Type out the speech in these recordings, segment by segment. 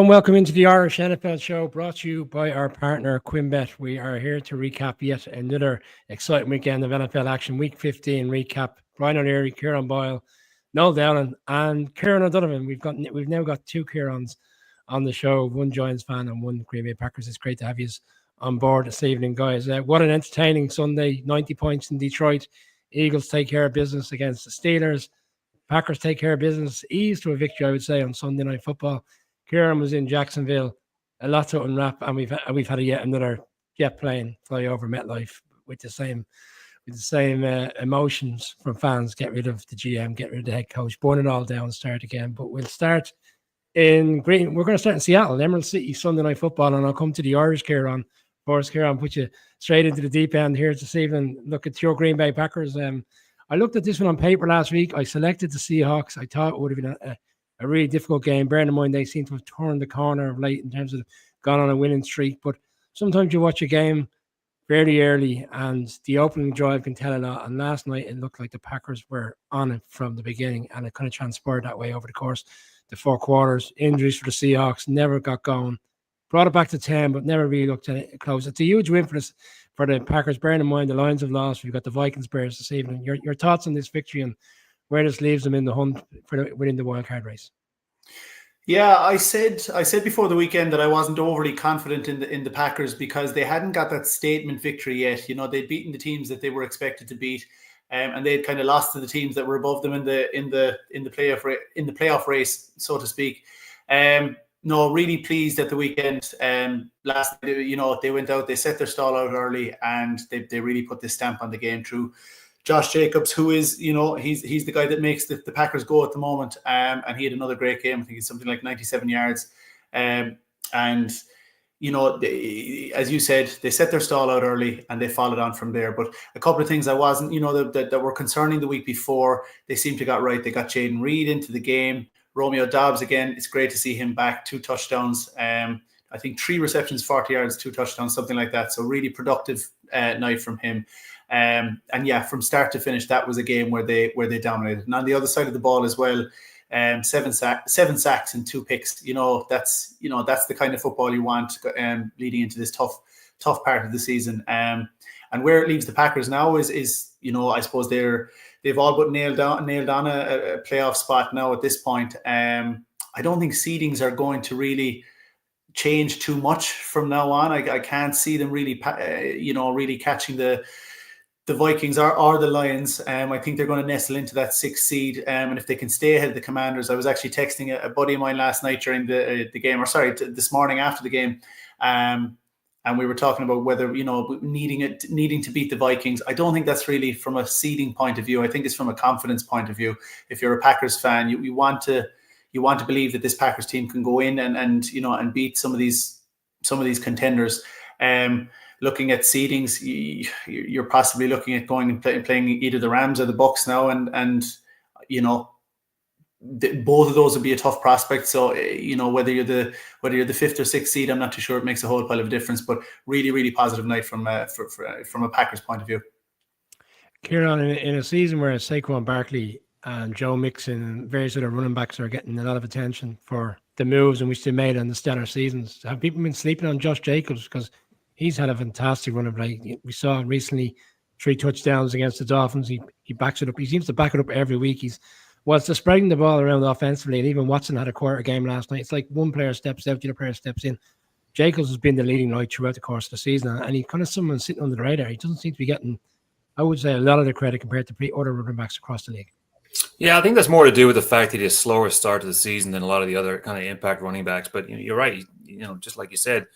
and welcome into the Irish NFL show brought to you by our partner Quinbet. We are here to recap yet another exciting weekend of NFL action. Week 15 recap. Brian O'Leary, Kieran Boyle, Noel Dowling, and Kieran O'Donovan. We've now got two Kierans on the show, one Giants fan and one Green Bay Packers. It's great to have you on board this evening, guys. What an entertaining Sunday. 90 points in Detroit. Eagles take care of business against the Steelers. Packers take care of business. Ease to a victory, I would say, on Sunday Night Football. Kieran was in Jacksonville, a lot to unwrap, and we've had yet another jet plane fly over MetLife with the same emotions from fans. Get rid of the GM, get rid of the head coach, burn it all down, start again. But we'll start in Green. We're going to start in Seattle, Emerald City, Sunday Night Football, and I'll come to the Irish Kieran. First, Kieran, put you straight into the deep end here this evening. Look at your Green Bay Packers. I looked at this one on paper last week. I selected the Seahawks. I thought it would have been a really difficult game. Bearing in mind they seem to have turned the corner of late in terms of gone on a winning streak. But sometimes you watch a game fairly early and the opening drive can tell a lot. And last night it looked like the Packers were on it from the beginning, and it kind of transpired that way over the course of the four quarters. Injuries for the Seahawks, never got going. Brought it back to 10, but never really looked at it close. It's a huge win for the Packers. Bearing in mind the Lions have lost. We've got the Vikings Bears this evening. Your thoughts on this victory and where this leaves them in the hunt within the wildcard race? Yeah, I said before the weekend that I wasn't overly confident in the Packers because they hadn't got that statement victory yet. You know, they'd beaten the teams that they were expected to beat, and they'd kind of lost to the teams that were above them in the playoff race, so to speak. No, really pleased at the weekend. Last, they went out, they set their stall out early, and they really put this stamp on the game through Josh Jacobs, who is, he's the guy that makes the Packers go at the moment. And he had another great game. I think it's something like 97 yards. And, as you said, they set their stall out early and they followed on from there. But a couple of things that were concerning the week before, they seemed to got right. They got Jaden Reed into the game. Romeo Dobbs, again, it's great to see him back. 2 touchdowns. I think 3 receptions, 40 yards, 2 touchdowns, something like that. So really productive night from him. And yeah, from start to finish, that was a game where they dominated. And on the other side of the ball as well, 7 sacks and 2 picks. That's the kind of football you want leading into this tough part of the season. And where it leaves the Packers now is I suppose they've all but nailed on a playoff spot now at this point. I don't think seedings are going to really change too much from now on. I can't see them really catching the Vikings or the Lions. I think they're going to nestle into that 6th seed. And if they can stay ahead of the Commanders, I was actually texting a buddy of mine last night during the game, this morning after the game. And we were talking about whether, needing to beat the Vikings. I don't think that's really from a seeding point of view. I think it's from a confidence point of view. If you're a Packers fan, you want to believe that this Packers team can go in and beat some of these contenders. Looking at seedings, you're possibly looking at going and playing either the Rams or the Bucks now, and both of those would be a tough prospect. So whether you're the 5th or 6th seed, I'm not too sure it makes a whole pile of difference. But really, really positive night from a Packers point of view. Kieran, in a season where Saquon Barkley and Joe Mixon and various other running backs are getting a lot of attention for the moves in which they made in the stellar seasons, have people been sleeping on Josh Jacobs? Because he's had a fantastic run of play. We saw recently 3 touchdowns against the Dolphins. He backs it up. He seems to back it up every week. Whilst they're spreading the ball around offensively, and even Watson had a quarter game last night. It's like one player steps out, the other player steps in. Jacobs has been the leading light throughout the course of the season, and he's kind of someone sitting under the radar. He doesn't seem to be getting, I would say, a lot of the credit compared to other running backs across the league. Yeah, I think that's more to do with the fact that he has a slower start to the season than a lot of the other kind of impact running backs. But you're right. Just like you said,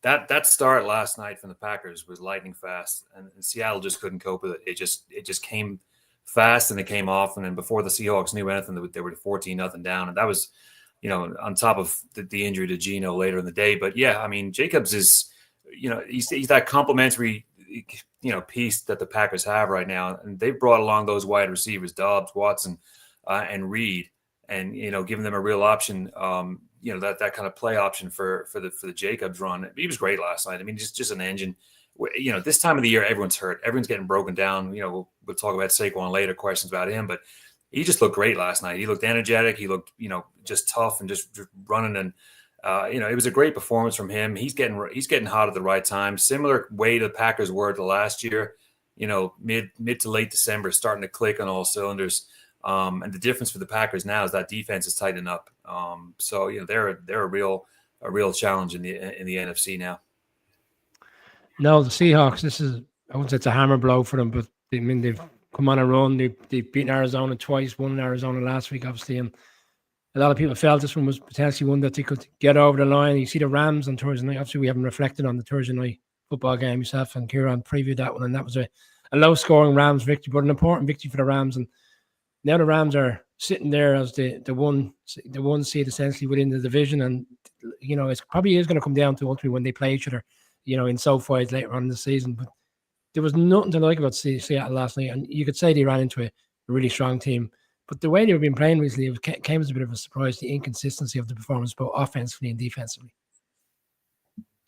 that start last night from the Packers was lightning fast, and Seattle just couldn't cope with it. It just came fast and it came off, and then before the Seahawks knew anything, they were 14-0 down, and that was, on top of the injury to Geno later in the day. But yeah, I mean, Jacobs is, he's that complementary, piece that the Packers have right now, and they've brought along those wide receivers, Dobbs, Watson, and Reed, and giving them a real option. That kind of play option for the Jacobs run. He was great last night. I mean, just an engine. This time of the year, everyone's hurt. Everyone's getting broken down. We'll talk about Saquon later, questions about him, but he just looked great last night. He looked energetic. He looked, just tough and just running It was a great performance from him. He's getting hot at the right time. Similar way the Packers were to last year. Mid to late December, starting to click on all cylinders. And the difference for the Packers now is that defense is tightening up. So they're a real challenge in the NFC now. No, the Seahawks. I wouldn't say it's a hammer blow for them, but they've come on a run. They've beaten Arizona twice, won in Arizona last week, obviously, and a lot of people felt this one was potentially one that they could get over the line. You see the Rams on Thursday night. Obviously, we haven't reflected on the Thursday night football game. Yourself and Kieran previewed that one, and that was a low-scoring Rams victory, but an important victory for the Rams. And now the Rams are sitting there as the one seed essentially within the division, and it probably is going to come down to ultimately when they play each other, in SoFi later on in the season. But there was nothing to like about Seattle last night, and you could say they ran into a really strong team. But the way they've been playing recently came as a bit of a surprise, the inconsistency of the performance, both offensively and defensively.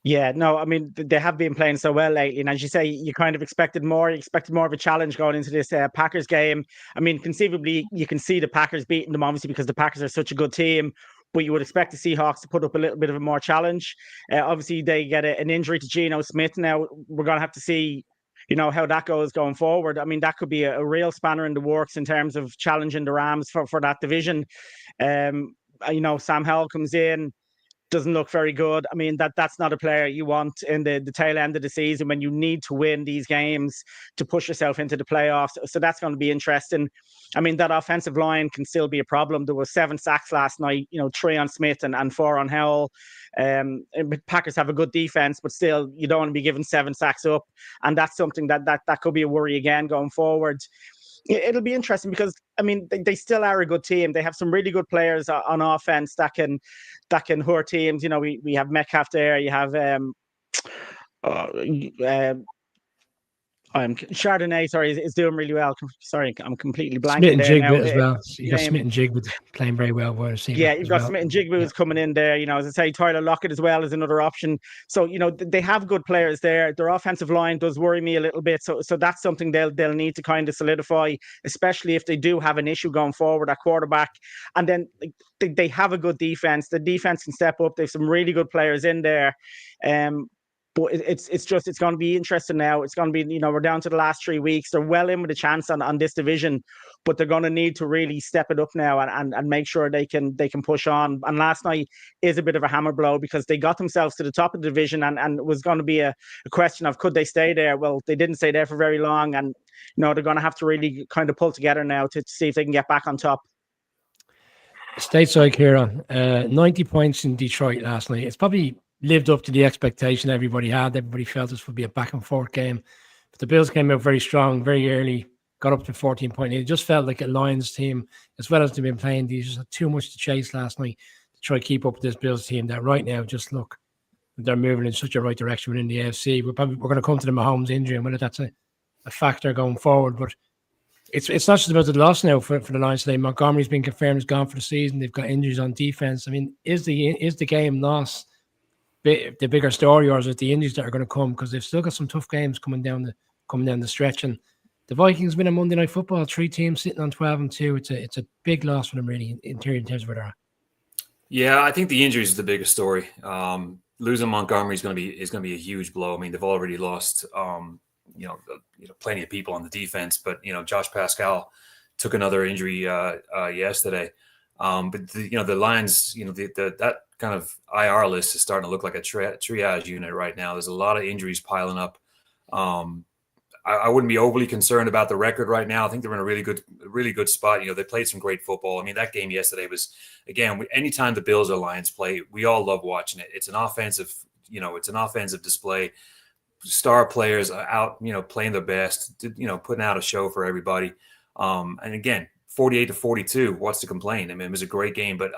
Yeah, no, I mean, they have been playing so well lately. And as you say, you kind of expected more. You expected more of a challenge going into this Packers game. I mean, conceivably, you can see the Packers beating them, obviously, because the Packers are such a good team. But you would expect the Seahawks to put up a little bit of a more challenge. Obviously, they get an injury to Geno Smith. Now, we're going to have to see how that goes going forward. I mean, that could be a real spanner in the works in terms of challenging the Rams for that division. Sam Howell comes in, doesn't look very good. I mean, that's not a player you want in the tail end of the season when you need to win these games to push yourself into the playoffs. So that's going to be interesting. I mean, that offensive line can still be a problem. There was 7 sacks last night, 3 on Smith and 4 on Howell. Packers have a good defense, but still, you don't want to be giving 7 sacks up. And that's something that could be a worry again going forward. It'll be interesting because, I mean, they still are a good team. They have some really good players on offense that can hurt teams. We have Metcalf there. You have Chardonnay, is doing really well. Sorry, I'm completely blanking there now. As well. You got Smith and Jigwood playing very well. Yeah, you've got Smith and Jigwood coming in there. As I say, Tyler Lockett as well is another option. So, they have good players there. Their offensive line does worry me a little bit. So that's something they'll need to kind of solidify, especially if they do have an issue going forward at quarterback. And then they have a good defense. The defense can step up. They have some really good players in there. But it's going to be interesting now. It's going to be, we're down to the last 3 weeks. They're well in with a chance on this division, but they're going to need to really step it up now and make sure they can push on. And last night is a bit of a hammer blow because they got themselves to the top of the division and it was going to be a question of could they stay there? Well, they didn't stay there for very long, and they're going to have to really kind of pull together now to see if they can get back on top. Stateside, Kieran, 90 points in Detroit last night. It's probably lived up to the expectation everybody had. Everybody felt this would be a back and forth game. But the Bills came out very strong, very early, got up to 14.8. It just felt like a Lions team, as well as they've been playing. These just had too much to chase last night to try to keep up with this Bills team that right now just look, they're moving in such a right direction within the AFC. We're going to come to the Mahomes injury and whether that's a factor going forward. But it's not just about the loss now for the Lions today. Montgomery's been confirmed as gone for the season. They've got injuries on defense. I mean, is the game lost the bigger story, or is it the injuries that are going to come? Because they've still got some tough games coming down the stretch. And the Vikings win a Monday Night Football, 3 teams sitting on 12-2. It's a big loss for them, really, in terms of where they're at. Yeah, I think the injuries is the biggest story. Losing Montgomery is going to be a huge blow. I mean, they've already lost plenty of people on the defense, but Josh Pascal took another injury yesterday. But the Lions, that kind of IR list is starting to look like a triage unit right now. There's a lot of injuries piling up. I wouldn't be overly concerned about the record right now. I think they're in a really good spot. They played some great football. I mean, that game yesterday was, again, anytime the Bills or Lions play, we all love watching it. It's an offensive display. Star players out, playing their best, putting out a show for everybody. And again, 48-42. What's to complain? I mean, it was a great game, but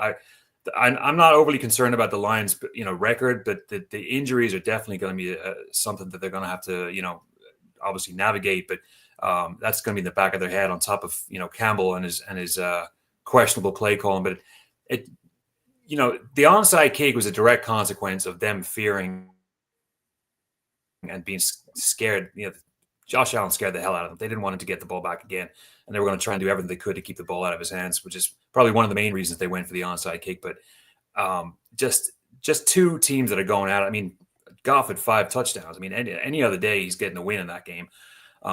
I'm not overly concerned about the Lions, record. But the injuries are definitely going to be something that they're going to have to, obviously navigate. But that's going to be in the back of their head, on top of Campbell and his questionable play calling. But the onside kick was a direct consequence of them fearing and being scared. Josh Allen scared the hell out of them. They didn't want him to get the ball back again, and they were going to try and do everything they could to keep the ball out of his hands, which is probably one of the main reasons they went for the onside kick. But just just two teams that are going at it. I mean, Goff had 5 touchdowns. I mean, any other day he's getting a win in that game.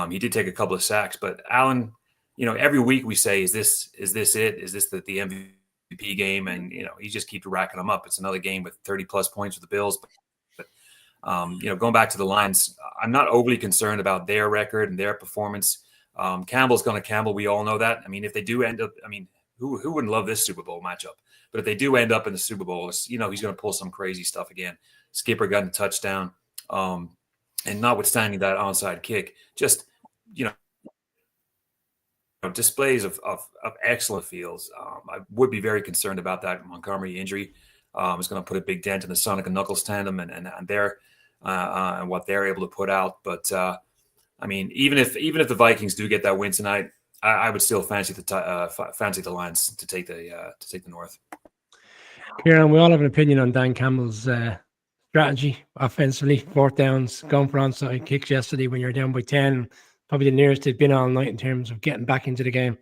He did take a couple of sacks, but Allen, every week we say, is this it? Is this the MVP game? And he just keeps racking them up. It's another game with 30+ points with the Bills. But going back to the Lions, I'm not overly concerned about their record and their performance. Campbell's going to Campbell. We all know that. I mean, if they do end up, who wouldn't love this Super Bowl matchup? But if they do end up in the Super Bowl, he's going to pull some crazy stuff again. Skipper got a touchdown. And notwithstanding that onside kick, just, displays of excellent fields. I would be very concerned about that Montgomery injury. It's going to put a big dent in the Sonic and Knuckles tandem and their and what they're able to put out. But I mean, even if the Vikings do get that win tonight, I would still fancy the Lions to take the North. Kieran, we all have an opinion on Dan Campbell's strategy offensively. 4th downs, going for onside kicks yesterday when you're down by 10. Probably the nearest they've been all night in terms of getting back into the game.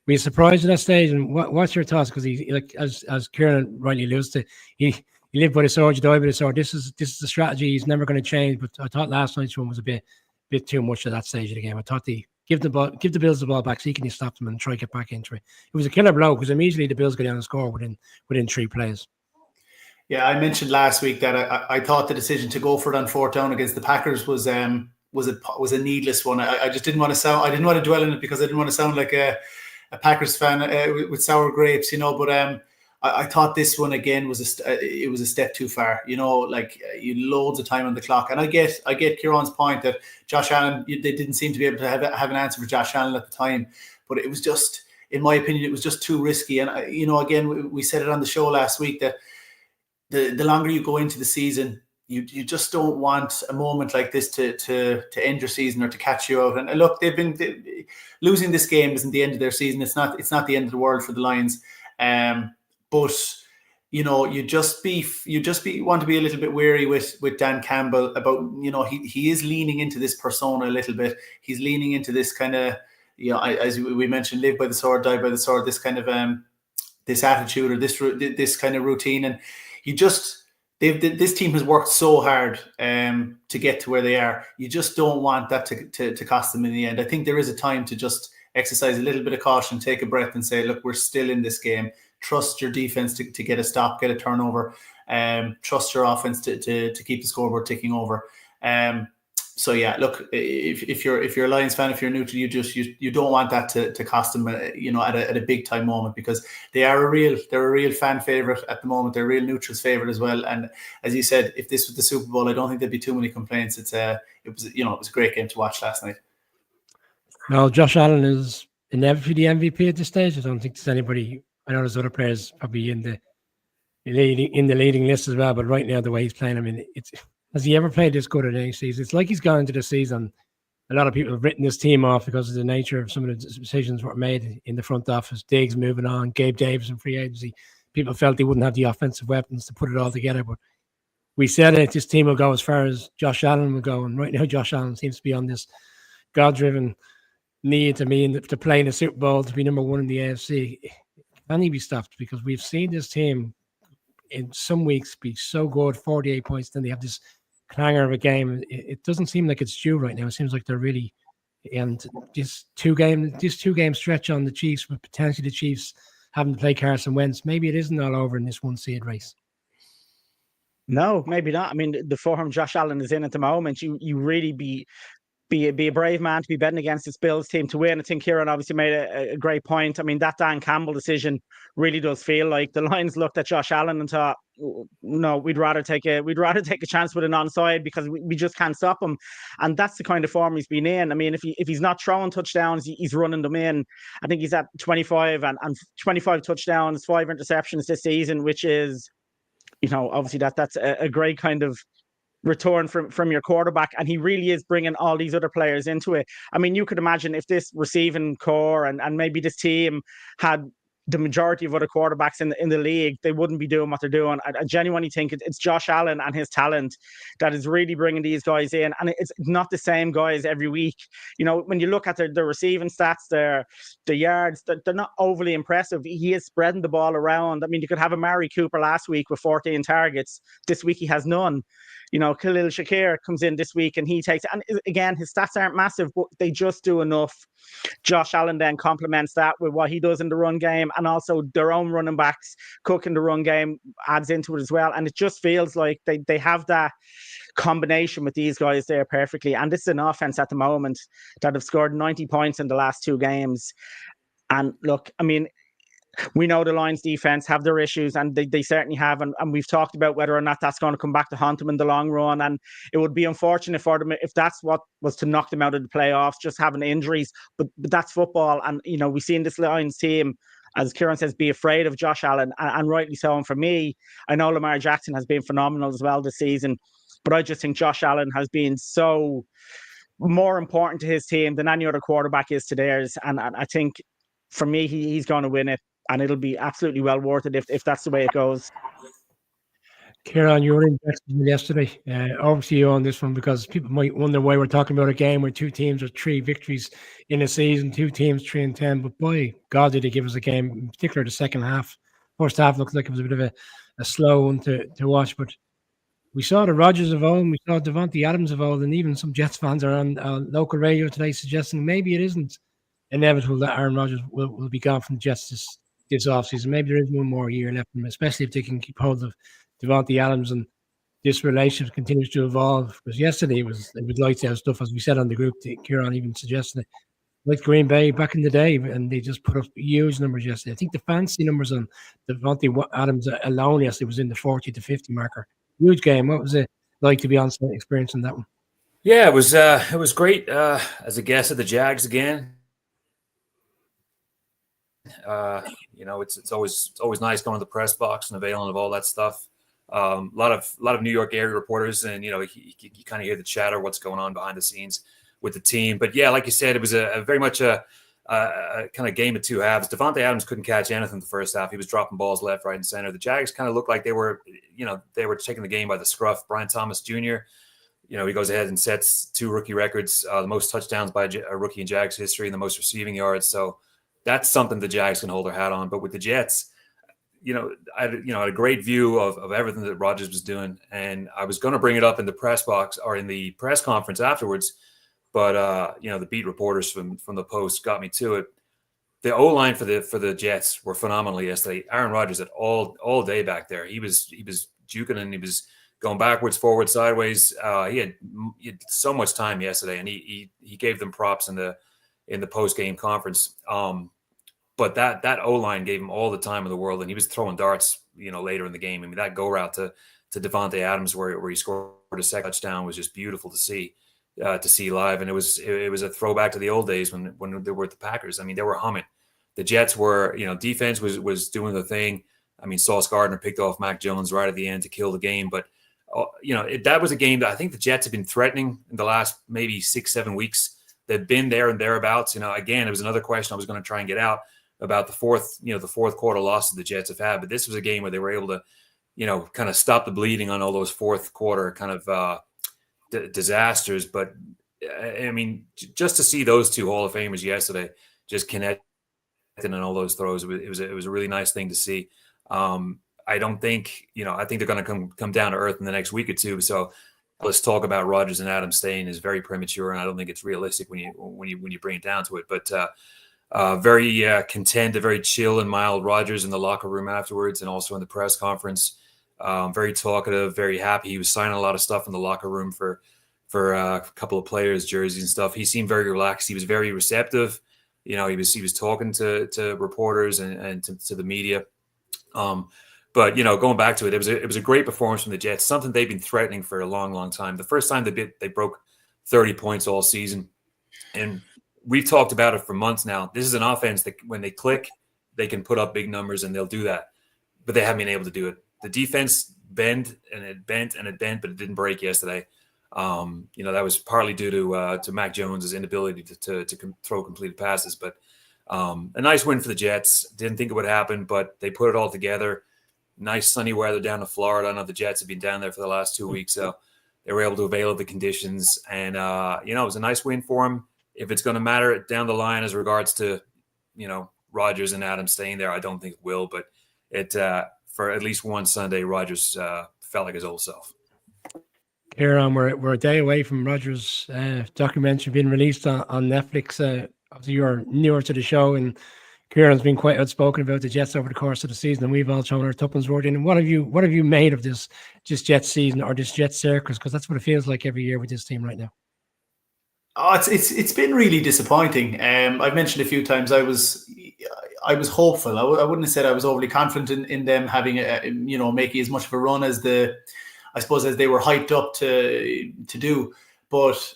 Were you surprised at that stage? And what's your thoughts? Because he, like as Kieran rightly alludes to, he lived by the sword, you die by the sword. This is the strategy. He's never going to change. But I thought last night's one was a bit too much at that stage of the game. I thought give the Bills the ball back so he can stop them and try to get back into it. It was a killer blow because immediately the Bills go down and score within 3 plays. Yeah, I mentioned last week that I thought the decision to go for it on 4th down against the Packers was a needless one. I just didn't want to dwell in it because I didn't want to sound like a Packers fan with sour grapes, But I thought this one again was a step too far. Like you loads of time on the clock, and I get Kieran's point that Josh Allen, they didn't seem to be able to have an answer for Josh Allen at the time, but it was just, in my opinion, it was just too risky. And again, we said it on the show last week that the longer you go into the season, you just don't want a moment like this to end your season or to catch you out. And look, losing this game isn't the end of their season. It's not the end of the world for the Lions. But you just want to be a little bit wary with Dan Campbell about, he is leaning into this persona a little bit. He's leaning into this kind of, as we mentioned, live by the sword, die by the sword, this kind of this attitude or this kind of routine. And this team has worked so hard to get to where they are. You just don't want that to cost them in the end. I think there is a time to just exercise a little bit of caution, take a breath and say, look, we're still in this game. Trust your defense to get a stop, get a turnover. Trust your offense to keep the scoreboard ticking over. So yeah, look, if you're a Lions fan, if you're neutral, you don't want that to cost them, at a big time moment, because they're a real fan favorite at the moment. They're a real neutrals favorite as well. And as you said, if this was the Super Bowl, I don't think there'd be too many complaints. It was a great game to watch last night. Well, Josh Allen is inevitably the MVP at this stage. I don't think there's anybody. I know there's other players probably in the leading list as well, but right now the way he's playing, I mean, has he ever played this good at any season? It's like he's gone into the season. A lot of people have written this team off because of the nature of some of the decisions that were made in the front office. Diggs moving on, Gabe Davis in free agency. People felt they wouldn't have the offensive weapons to put it all together, but we said it, this team will go as far as Josh Allen will go, and right now Josh Allen seems to be on this God-driven need to play in the Super Bowl, to be number 1 in the AFC. Can he be stopped? Because we've seen this team in some weeks be so good, 48 points, then they have this clanger of a game. It doesn't seem like it's due right now. It seems like they're really, and this two game stretch on the Chiefs, with potentially the Chiefs having to play Carson Wentz, maybe it isn't all over in this 1 seed race. No, maybe not. I mean, the form Josh Allen is in at the moment, you really be a brave man to be betting against this Bills team to win. I think Kieran obviously made a great point. I mean, that Dan Campbell decision really does feel like the Lions looked at Josh Allen and thought, no, we'd rather take a chance with an onside because we just can't stop him. And that's the kind of form he's been in. I mean, if he's not throwing touchdowns, he's running them in. I think he's at 25 and 25 touchdowns, 5 interceptions this season, which is, obviously that's a great kind of return from your quarterback, and he really is bringing all these other players into it. I mean, you could imagine if this receiving core and maybe this team had the majority of other quarterbacks in the league, they wouldn't be doing what they're doing. I genuinely think it's Josh Allen and his talent that is really bringing these guys in. And it's not the same guys every week. You know, when you look at the receiving stats, the yards, they're not overly impressive. He is spreading the ball around. I mean, you could have Amari Cooper last week with 14 targets. This week he has none. You know, Khalil Shakir comes in this week and he takes, and again, his stats aren't massive, but they just do enough. Josh Allen then complements that with what he does in the run game, and also their own running backs cooking the run game adds into it as well. And it just feels like they have that combination with these guys there perfectly. And this is an offense at the moment that have scored 90 points in the last 2 games. And look, I mean, we know the Lions defense have their issues, and they certainly have. And we've talked about whether or not that's going to come back to haunt them in the long run. And it would be unfortunate for them if that's what was to knock them out of the playoffs, just having injuries. But that's football. And, you know, we've seen this Lions team, as Kieran says, be afraid of Josh Allen, and rightly so. And for me, I know Lamar Jackson has been phenomenal as well this season, but I just think Josh Allen has been so more important to his team than any other quarterback is to theirs. And I think for me, he's going to win it. And it'll be absolutely well worth it if that's the way it goes. Kieran, you were in Jacksonville yesterday. Obviously, you on this one because people might wonder why we're talking about a game where 2 teams are 3 victories in a season, 2 teams 3-10. But boy, God, did they give us a game, in particular the second half. First half looked like it was a bit of a slow one to watch. But we saw the Rodgers of old, we saw Devontae Adams of old, and even some Jets fans are on local radio today suggesting maybe it isn't inevitable that Aaron Rodgers will be gone from the Jets this offseason. Maybe there is one more year left, especially if they can keep hold of Devontae Adams and this relationship continues to evolve. Because yesterday it was lights out stuff, as we said on the group. Kieran even suggested it. Like Green Bay back in the day, and they just put up huge numbers yesterday. I think the fantasy numbers on Devontae Adams alone yesterday was in the 40 to 50 marker. Huge game. What was it like to be on site experiencing that one? Yeah, it was great as a guest at the Jags again. You know, it's always nice going to the press box and availing of all that stuff. A lot of New York area reporters, and you know, you kind of hear the chatter, what's going on behind the scenes with the team. But yeah, like you said, it was a very much a kind of game of 2 halves. Devontae Adams couldn't catch anything the first half. He was dropping balls left, right, and center. The Jags kind of looked like they were taking the game by the scruff. Brian Thomas Jr., you know, he goes ahead and sets 2 rookie records, the most touchdowns by a rookie in Jags history and the most receiving yards. So that's something the Jags can hold their hat on. But with the Jets, I had a great view of everything that Rodgers was doing. And I was going to bring it up in the press box or in the press conference afterwards. But, the beat reporters from the Post got me to it. The O-line for the Jets were phenomenal yesterday. Aaron Rodgers had all day back there. He was juking and he was going backwards, forward, sideways. He had so much time yesterday, and he gave them props in the post-game conference. But that O-line gave him all the time in the world, and he was throwing darts, later in the game. I mean, that go route to Devontae Adams where he scored a second touchdown was just beautiful to see live. And it was a throwback to the old days when they were the Packers. I mean, they were humming. The Jets were, defense was doing the thing. I mean, Sauce Gardner picked off Mac Jones right at the end to kill the game. But, that was a game that I think the Jets have been threatening in the last maybe 6-7 weeks. They've been there and thereabouts. Again, it was another question I was going to try and get out about the fourth quarter losses the Jets have had. But this was a game where they were able to, kind of stop the bleeding on all those fourth quarter kind of disasters. But I mean, just to see those 2 Hall of Famers yesterday just connecting on all those throws, it was a really nice thing to see. I don't think, I think they're going to come down to earth in the next week or 2. So let's talk about Rodgers and Adams staying is very premature, and I don't think it's realistic when you bring it down to it. But very content, a very chill and mild Rodgers in the locker room afterwards, and also in the press conference. Very talkative, very happy. He was signing a lot of stuff in the locker room for a couple of players' jerseys and stuff. He seemed very relaxed. He was very receptive. He was talking to reporters and to the media. But going back to it, it was a great performance from the Jets. Something they've been threatening for a long, long time. The first time they broke 30 points all season, and we've talked about it for months now. This is an offense that when they click, they can put up big numbers, and they'll do that. But they haven't been able to do it. The defense bent, but it didn't break yesterday. That was partly due to Mac Jones' inability to throw completed passes. But A nice win for the Jets. Didn't think it would happen, but they put it all together. Nice sunny weather down in Florida. I know the Jets have been down there for the last 2 weeks, so they were able to avail of the conditions. And, it was a nice win for them. If it's going to matter down the line as regards to, Rodgers and Adams staying there, I don't think it will. But for at least one Sunday, Rodgers felt like his old self. Kieran, we're a day away from Rodgers' documentary being released on Netflix. Obviously, you're newer to the show, and Kieran's been quite outspoken about the Jets over the course of the season, and we've all shown our tuppence worth in. What have you made of this Jets season or this Jets circus? Because that's what it feels like every year with this team right now. Oh, it's been really disappointing. I've mentioned a few times I was hopeful. I wouldn't have said I was overly confident in them having making as much of a run as they were hyped up to do. But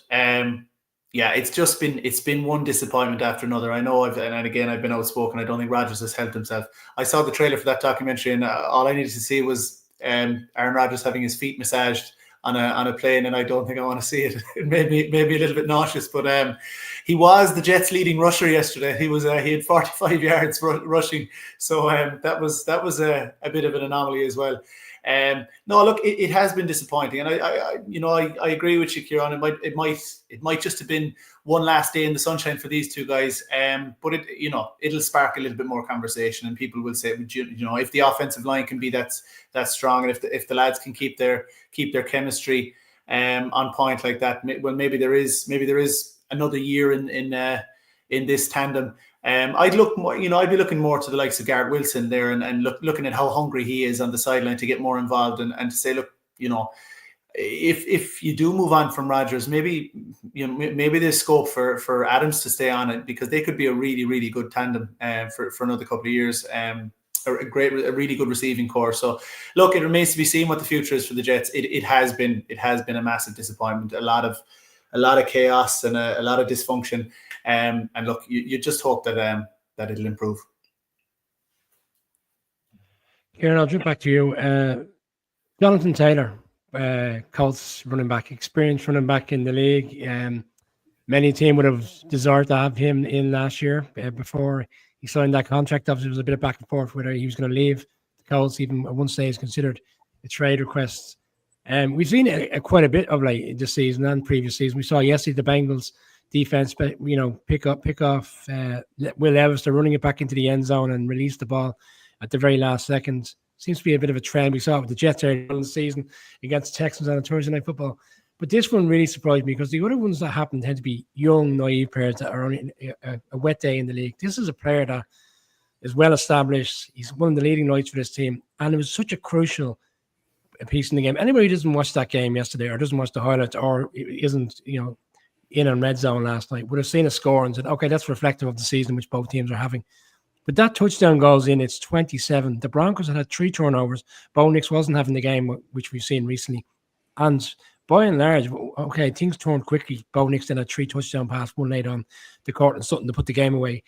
it's been one disappointment after another. I know I've been outspoken. I don't think Rodgers has helped himself. I saw the trailer for that documentary, and all I needed to see was Aaron Rodgers having his feet massaged on a plane, and I don't think I want to see it. It made me a little bit nauseous. But he was the Jets' leading rusher yesterday. He had 45 yards rushing, so that was a bit of an anomaly as well. No, look, it has been disappointing, and I agree with you, Kieran. It might just have been one last day in the sunshine for these two guys. But it'll spark a little bit more conversation, and people will say, if the offensive line can be that strong, and if the lads can keep their chemistry on point like that, well, maybe there is another year in this tandem. I'd look more, I'd be looking more to the likes of Garrett Wilson there, and looking at how hungry he is on the sideline to get more involved, and to say, look, if you do move on from Rodgers, maybe there's scope for Adams to stay on it, because they could be a really, really good tandem for another couple of years. A really good receiving core. So look, it remains to be seen what the future is for the Jets. It has been a massive disappointment. A lot of chaos and a lot of dysfunction. And look, you just hope that it'll improve. Kieran, I'll jump back to you. Jonathan Taylor, Colts running back, experienced running back in the league. Many team would have desired to have him in last year before he signed that contract. Obviously, there was a bit of back and forth whether he was going to leave the Colts. Even at one stage considered a trade request. We've seen quite a bit of like this season and previous season. We saw yesterday the Bengals defense, pick off Will Levis. They're running it back into the end zone and release the ball at the very last second. Seems to be a bit of a trend. We saw it with the Jets early in the season against the Texans on a Thursday Night Football. But this one really surprised me, because the other ones that happen tend to be young, naive players that are on a wet day in the league. This is a player that is well established. He's one of the leading lights for this team, and it was such a crucial piece in the game. Anybody who doesn't watch that game yesterday, or doesn't watch the highlights, or isn't in on red zone last night, would have seen a score and said, okay, that's reflective of the season which both teams are having. But that touchdown goes in, it's 27. The Broncos had 3 turnovers. Bo Nix wasn't having the game which we've seen recently. And by and large, okay, things turned quickly. Bo Nix then had 3 touchdown passes, one laid on the court and something to put the game away.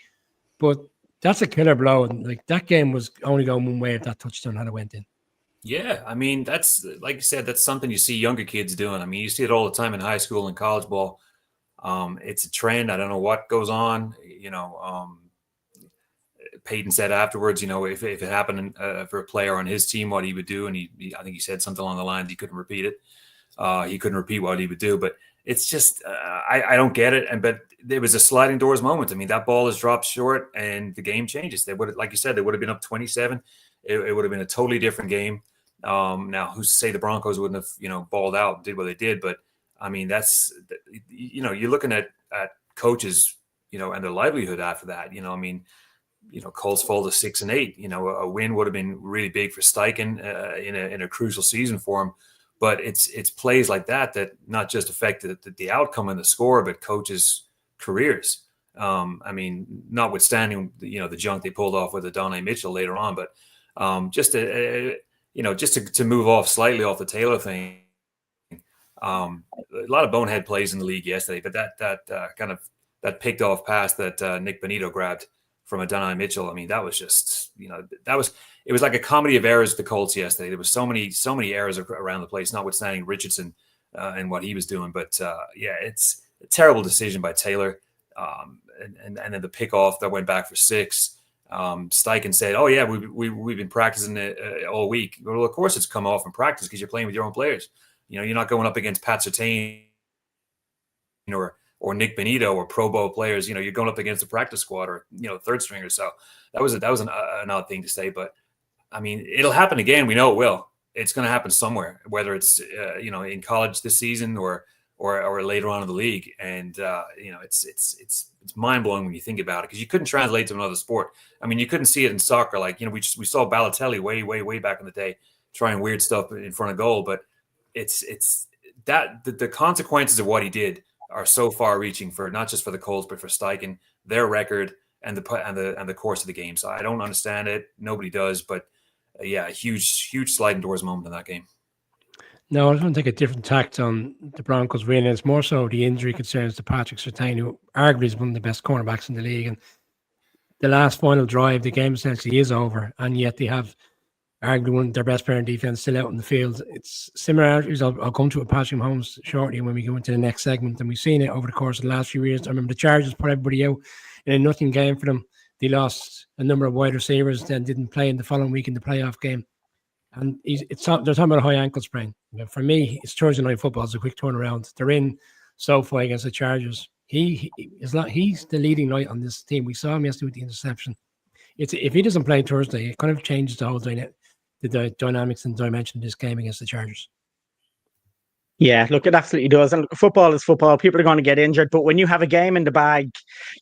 But that's a killer blow. And like, that game was only going one way if that touchdown had went in. Yeah, I mean, that's, like you said, that's something you see younger kids doing. I mean, you see it all the time in high school and college ball. It's a trend. I don't know what goes on. Peyton said afterwards, if it happened for a player on his team, what he would do. And I think he said something along the lines, he couldn't repeat it. He couldn't repeat what he would do. But it's just, I don't get it. But there was a sliding doors moment. I mean, that ball is dropped short and the game changes. They would have, like you said, they would have been up 27. It would have been a totally different game. Now, who's to say the Broncos wouldn't have, balled out and did what they did? But I mean, that's, you're looking at coaches, and their livelihood after that. I mean, Colts fall to 6-8. A win would have been really big for Steichen in a crucial season for him. But it's plays like that not just affected the outcome and the score, but coaches' careers. I mean, notwithstanding the junk they pulled off with Adonai Mitchell later on, but just to move off slightly off the Taylor thing. A lot of bonehead plays in the league yesterday, but that picked off pass that Nick Bonito grabbed from Adonai Mitchell. I mean, that was just, it was like a comedy of errors at the Colts yesterday. There was so many errors around the place, notwithstanding Richardson and what he was doing. But it's a terrible decision by Taylor. and then the pickoff that went back for 6. Steichen said, "Oh yeah, we've been practicing it all week." Well, of course it's come off in practice because you're playing with your own players. You're not going up against Pat Surtain or Nick Benito or Pro Bowl players. You're going up against the practice squad or third stringer. So that was an odd thing to say, but I mean, it'll happen again. We know it will. It's going to happen somewhere, whether it's in college this season or later on in the league. And it's mind blowing when you think about it, because you couldn't translate to another sport. I mean, you couldn't see it in soccer. Like we saw Balotelli way back in the day trying weird stuff in front of goal, but it's that the consequences of what he did are so far reaching for not just for the Colts but for Steichen, their record and the course of the game. So I don't understand it. Nobody does, but a huge sliding doors moment in that game. No, I was going to take a different tact on the Broncos win. It's more so the injury concerns to Patrick Surtain, who arguably is one of the best cornerbacks in the league. And the last final drive, the game essentially is over, and yet they have arguably one of their best player in defense still out in the field. It's similarities. I'll come to it, Patrick Mahomes, shortly when we go into the next segment. And we've seen it over the course of the last few years. I remember the Chargers put everybody out in a nothing game for them. They lost a number of wide receivers, then didn't play in the following week in the playoff game. And they're talking about a high ankle sprain. For me, it's Thursday night football. It's a quick turnaround. They're in SoFi against the Chargers. He's the leading light on this team. We saw him yesterday with the interception. If he doesn't play Thursday, it kind of changes the whole the dynamics and dimension of this game against the Chargers. Yeah, look, it absolutely does. And football is football. People are going to get injured. But when you have a game in the bag,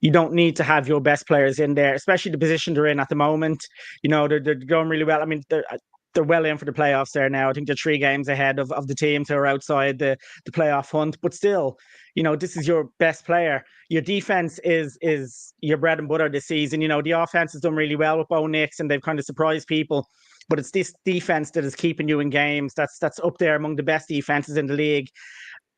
you don't need to have your best players in there, especially the position they're in at the moment. They're going really well. I mean, they're well in for the playoffs there now. I think they're 3 games ahead of the teams who are outside the playoff hunt. But still, this is your best player. Your defense is your bread and butter this season. The offense has done really well with Bo Nix, and they've kind of surprised people. But it's this defense that is keeping you in games. That's up there among the best defenses in the league.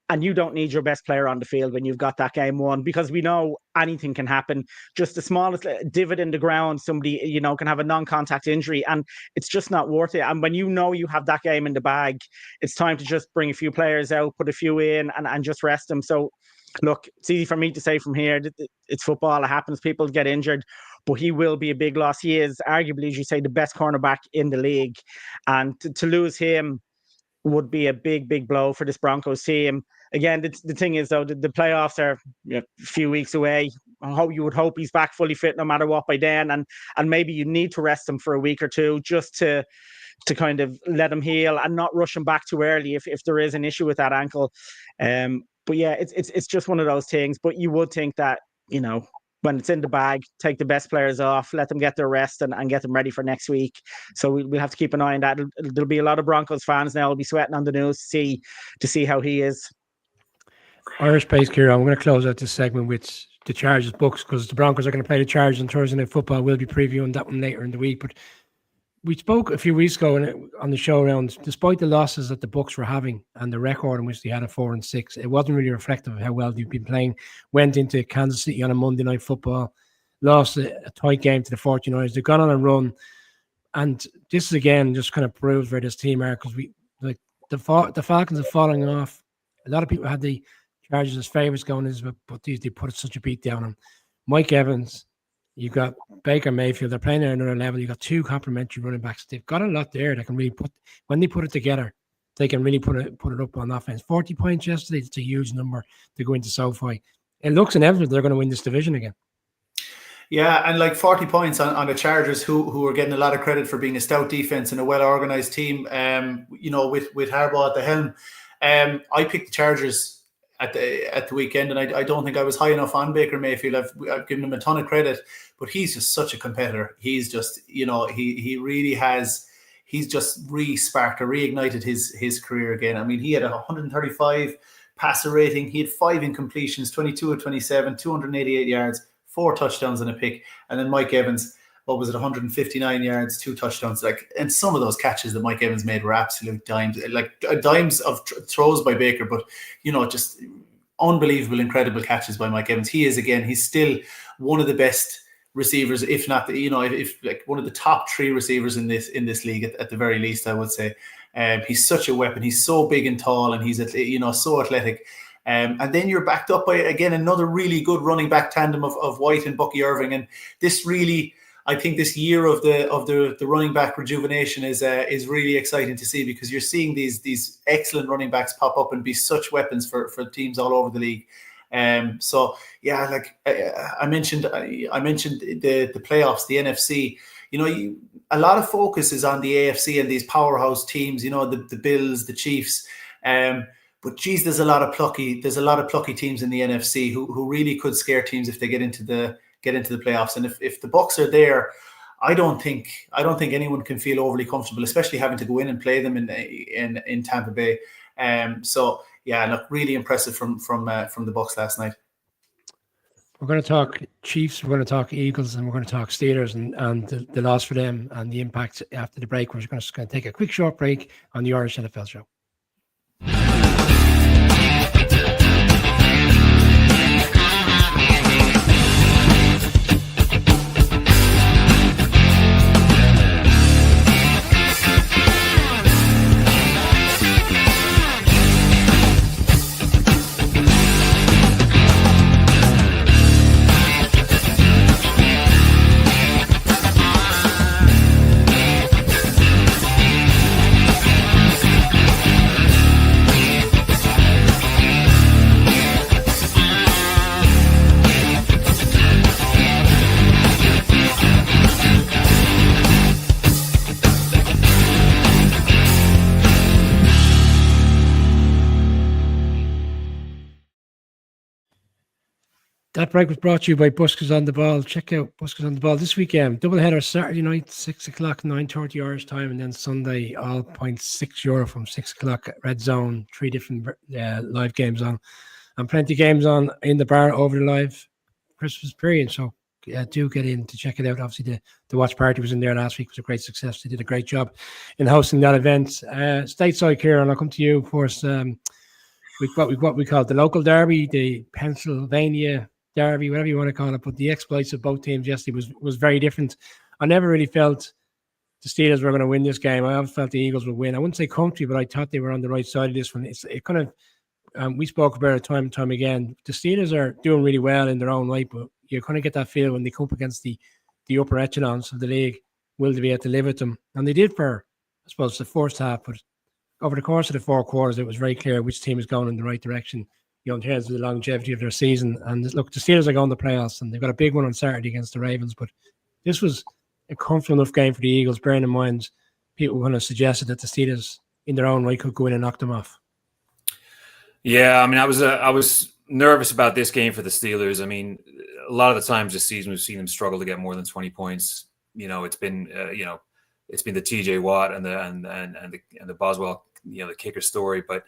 And you don't need your best player on the field when you've got that game won, because we know anything can happen. Just the smallest divot in the ground, somebody, can have a non-contact injury, and it's just not worth it. And when you have that game in the bag, it's time to just bring a few players out, put a few in, and just rest them. So, look, it's easy for me to say from here, it's football, it happens, people get injured, but he will be a big loss. He is arguably, as you say, the best cornerback in the league. And to lose him would be a big blow for this Broncos team. Again, the thing is, though, the playoffs are a few weeks away. You would hope he's back fully fit no matter what by then. And maybe you need to rest him for a week or two just to kind of let him heal and not rush him back too early if there is an issue with that ankle. But yeah, it's just one of those things. But you would think that, when it's in the bag, take the best players off, let them get their rest and get them ready for next week. So we'll have to keep an eye on that. There'll be a lot of Broncos fans now will be sweating on the news to see how he is. Irish pace, Kira. I'm going to close out this segment with the Chargers books, because the Broncos are going to play the Chargers on Thursday Night Football. We'll be previewing that one later in the week. But we spoke a few weeks ago on the show around, despite the losses that the Bucs were having and the record in which they had a 4-6, it wasn't really reflective of how well they've been playing. Went into Kansas City on a Monday Night Football, lost a tight game to the 49ers. They've gone on a run, and this is again just kind of proves where this team are, because the Falcons are falling off. A lot of people had the Chargers as favourites going in, but they put such a beat down on Mike Evans. You've got Baker Mayfield. They're playing at another level. You've got 2 complementary running backs. They've got a lot there that can really when they put it together, they can really put it up on offense. 40 points yesterday, it's a huge number to go into SoFi. It looks inevitable they're going to win this division again. Yeah, and like 40 points on the Chargers, who are getting a lot of credit for being a stout defense and a well-organized team, with Harbaugh at the helm. I picked the Chargers at the weekend, and I don't think I was high enough on Baker Mayfield. I've given him a ton of credit, but he's just such a competitor. He's just, he really has, he's just re-sparked or reignited his career again. I mean, he had a 135 passer rating. He had 5 incompletions, 22 of 27, 288 yards, 4 touchdowns and a pick. And then Mike Evans, 159 yards, 2 touchdowns. And some of those catches that Mike Evans made were absolute dimes, dimes of throws by Baker, but just unbelievable, incredible catches by Mike Evans. He is, again, he's still one of the best receivers, if not, if one of the top 3 receivers in this league at the very least, I would say. He's such a weapon. He's so big and tall, and he's so athletic. And then you're backed up by, again, another really good running back tandem of White and Bucky Irving. And this really, I think this year of the running back rejuvenation is really exciting to see, because you're seeing these excellent running backs pop up and be such weapons for teams all over the league. So yeah, like I mentioned the playoffs, the NFC. A lot of focus is on the AFC and these powerhouse teams. The Bills, the Chiefs. But geez, there's a lot of plucky teams in the NFC who really could scare teams if they get into the playoffs. And if the Bucs are there, I don't think anyone can feel overly comfortable, especially having to go in and play them in Tampa Bay. So yeah, look, really impressive from the Bucs last night. We're going to talk Chiefs, we're going to talk Eagles, and we're going to talk Steelers and the loss for them and the impact after the break. We're just going to take a quick short break on the Irish NFL Show. That break was brought to you by Buskers on the Ball. Check out Buskers on the Ball this weekend. Doubleheader Saturday night, 6 o'clock, 9:30 Irish time, and then Sunday, all €0.6 from 6 o'clock at Red Zone. 3 different live games on, and plenty of games on in the bar over the live Christmas period. So do get in to check it out. Obviously, the watch party was in there last week. It was a great success. They did a great job in hosting that event. Stateside, Kieran, I'll come to you first. What we call the local derby, the Pennsylvania derby, whatever you want to call it, but the exploits of both teams yesterday was very different. I never really felt the Steelers were going to win this game. I always felt the Eagles would win. I wouldn't say comfy, but I thought they were on the right side of this one. It kind of, we spoke about it time and time again. The Steelers are doing really well in their own right, but you kind of get that feel when they come up against the upper echelons of the league, will they be able to live with them? And they did for, I suppose, the first half, but over the course of the 4 quarters, it was very clear which team is going in the right direction, in terms of the longevity of their season. And look, the Steelers are going to the playoffs, and they've got a big one on Saturday against the Ravens. But this was a comfortable enough game for the Eagles, bearing in mind people kind of suggested that the Steelers, in their own right, could go in and knock them off. Yeah, I mean, I was nervous about this game for the Steelers. I mean, a lot of the times this season we've seen them struggle to get more than 20 points. It's been it's been the TJ Watt and the Boswell, the kicker story. But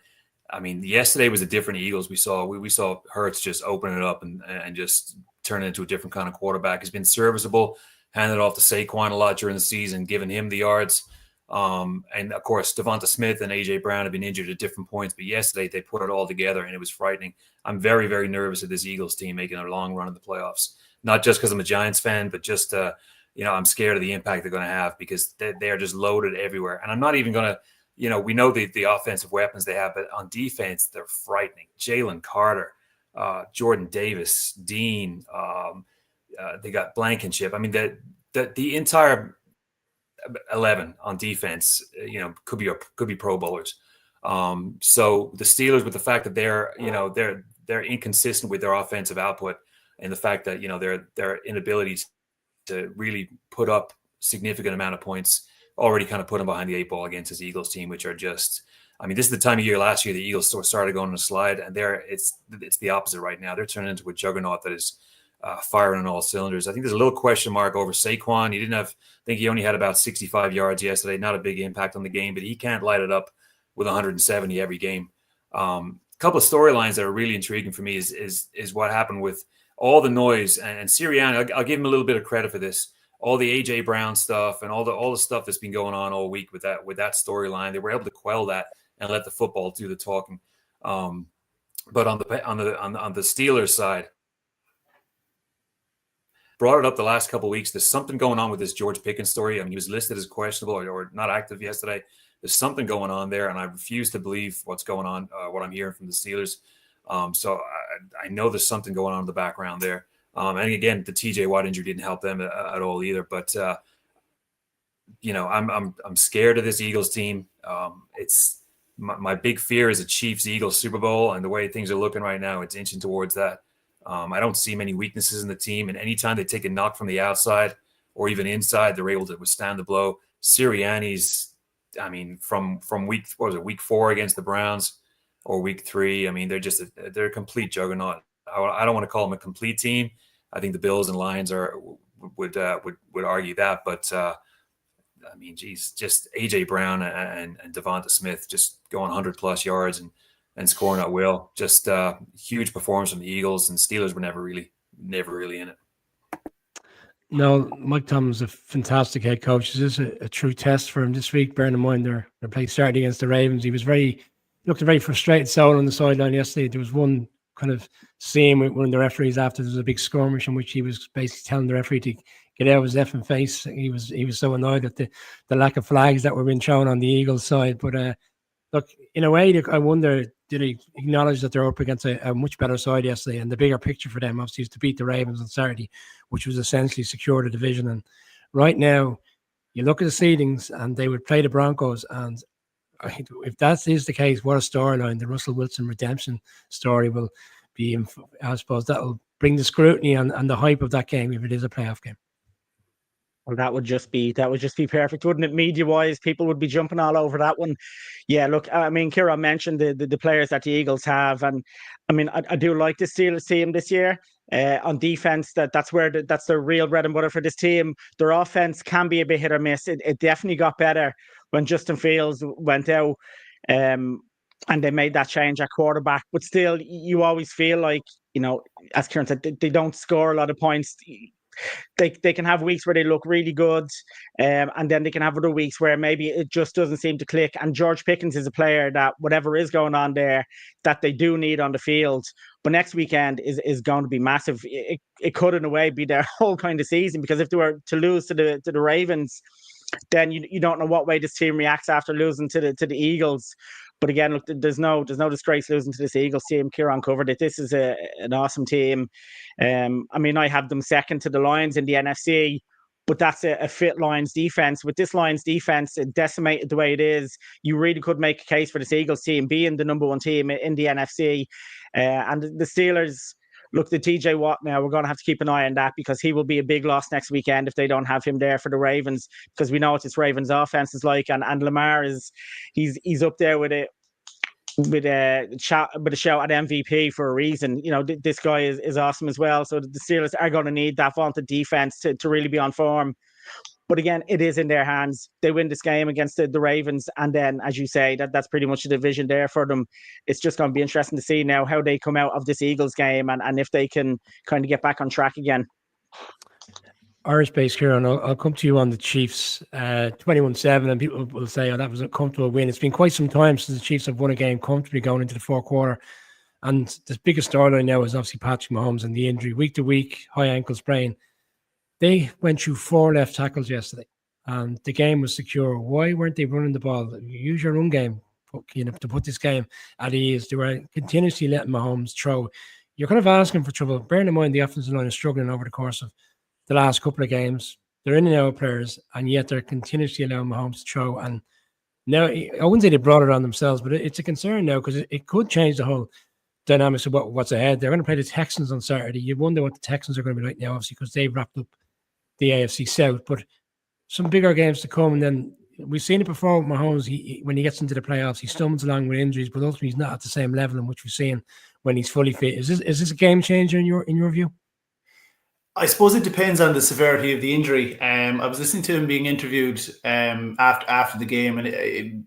I mean, yesterday was a different Eagles. We saw Hurts just open it up and just turn it into a different kind of quarterback. He's been serviceable, handed off to Saquon a lot during the season, giving him the yards. And of course, Devonta Smith and AJ Brown have been injured at different points, but yesterday they put it all together and it was frightening. I'm very, very nervous of this Eagles team making a long run in the playoffs. Not just because I'm a Giants fan, but just I'm scared of the impact they're going to have, because they are just loaded everywhere. And I'm not even going to. We know the offensive weapons they have, but on defense, they're frightening. Jalen Carter, Jordan Davis, Dean, they got Blankenship. I mean, the entire 11 on defense, could be Pro Bowlers. So the Steelers, with the fact that they're inconsistent with their offensive output, and the fact that their inability to really put up significant amount of points, already kind of put them behind the 8 ball against this Eagles team, which are just, I mean, this is the time of year last year the Eagles started going on a slide, and it's the opposite right now. They're turning into a juggernaut that is firing on all cylinders. I think there's a little question mark over Saquon. I think he only had about 65 yards yesterday, not a big impact on the game, but he can't light it up with 170 every game. A couple of storylines that are really intriguing for me is what happened with all the noise, and Sirianni, I'll give him a little bit of credit for this. All the AJ Brown stuff and all the stuff that's been going on all week with that storyline, they were able to quell that and let the football do the talking. But on the Steelers side, brought it up the last couple of weeks. There's something going on with this George Pickens story. I mean, he was listed as questionable or not active yesterday. There's something going on there, and I refuse to believe what's going on, what I'm hearing from the Steelers. So I know there's something going on in the background there. And again, the TJ Watt injury didn't help them at all either. But I'm scared of this Eagles team. It's my big fear is a Chiefs-Eagles Super Bowl, and the way things are looking right now, it's inching towards that. I don't see many weaknesses in the team, and anytime they take a knock from the outside or even inside, they're able to withstand the blow. Sirianni's, I mean, from week 4 against the Browns or week 3, I mean, they're a complete juggernaut. I don't want to call them a complete team. I think the Bills and Lions would argue that, but I mean, geez, just AJ Brown and Devonta Smith just going 100+ yards and scoring at will. Just huge performance from the Eagles, and Steelers were never really in it. No, Mike Tomlin's a fantastic head coach. This is a true test for him this week. Bearing in mind they're playing Saturday against the Ravens. He looked a very frustrated soul on the sideline yesterday. There was one kind of scene with one of the referees after there was a big skirmish in which he was basically telling the referee to get out of his effing face. He was so annoyed at the lack of flags that were being shown on the Eagles side. But look, in a way, I wonder, did he acknowledge that they're up against a much better side yesterday? And the bigger picture for them, obviously, is to beat the Ravens on Saturday, which was essentially secure the division. And right now, you look at the seedings, and they would play the Broncos. And if that is the case, what a storyline! The Russell Wilson redemption story will be. I suppose that'll bring the scrutiny and the hype of that game if it is a playoff game. Well, that would just be perfect, wouldn't it? Media-wise, people would be jumping all over that one. Yeah, look, I mean, Kieran mentioned the players that the Eagles have, and I mean, I do like the Steelers team this year. On defense, that's the real bread and butter for this team. Their offense can be a bit hit or miss. It definitely got better when Justin Fields went out, and they made that change at quarterback. But still, you always feel like, as Kieran said, they don't score a lot of points. They can have weeks where they look really good, and then they can have other weeks where maybe it just doesn't seem to click. And George Pickens is a player that, whatever is going on there, that they do need on the field. But next weekend is going to be massive. It could, in a way, be their whole kind of season, because if they were to lose to the Ravens, then you don't know what way this team reacts after losing to the Eagles. But again, look, there's no disgrace losing to this Eagles team. Kieran covered it. This is an awesome team. I mean, I have them second to the Lions in the NFC, but that's a fit Lions defense. With this Lions defense decimated the way it is, you really could make a case for this Eagles team being the number 1 team in the NFC. And the Steelers, look, the TJ Watt now, we're going to have to keep an eye on that, because he will be a big loss next weekend if they don't have him there for the Ravens, because we know what this Ravens offense is like, and Lamar he's up there with a shout at MVP for a reason. This guy is awesome as well. So the Steelers are going to need that vaunted defense to really be on form. But again, it is in their hands. They win this game against the Ravens, and then, as you say, that's pretty much the division there for them. It's just going to be interesting to see now how they come out of this Eagles game, and if they can kind of get back on track again. Irish-based Kieran, I'll come to you on the Chiefs. 21-7, and people will say, "Oh, that was a comfortable win." It's been quite some time since the Chiefs have won a game comfortably going into the fourth quarter. And the biggest storyline now is obviously Patrick Mahomes and the injury. Week to week, high ankle sprain. They went through 4 left tackles yesterday, and the game was secure. Why weren't they running the ball? Use your own game, to put this game at ease. They were continuously letting Mahomes throw. You're kind of asking for trouble. Bearing in mind the offensive line is struggling over the course of the last couple of games. They're in and out players, and yet they're continuously allowing Mahomes to throw. And now, I wouldn't say they brought it on themselves, but it's a concern now, because it could change the whole dynamics of what's ahead. They're going to play the Texans on Saturday. You wonder what the Texans are going to be like now, obviously, because they've wrapped up the AFC South. But some bigger games to come. And then we've seen it before with Mahomes. When he gets into the playoffs, he stumbles along with injuries, but ultimately he's not at the same level in which we've seen when he's fully fit. Is this a game changer in your view? I suppose it depends on the severity of the injury. I was listening to him being interviewed after the game, and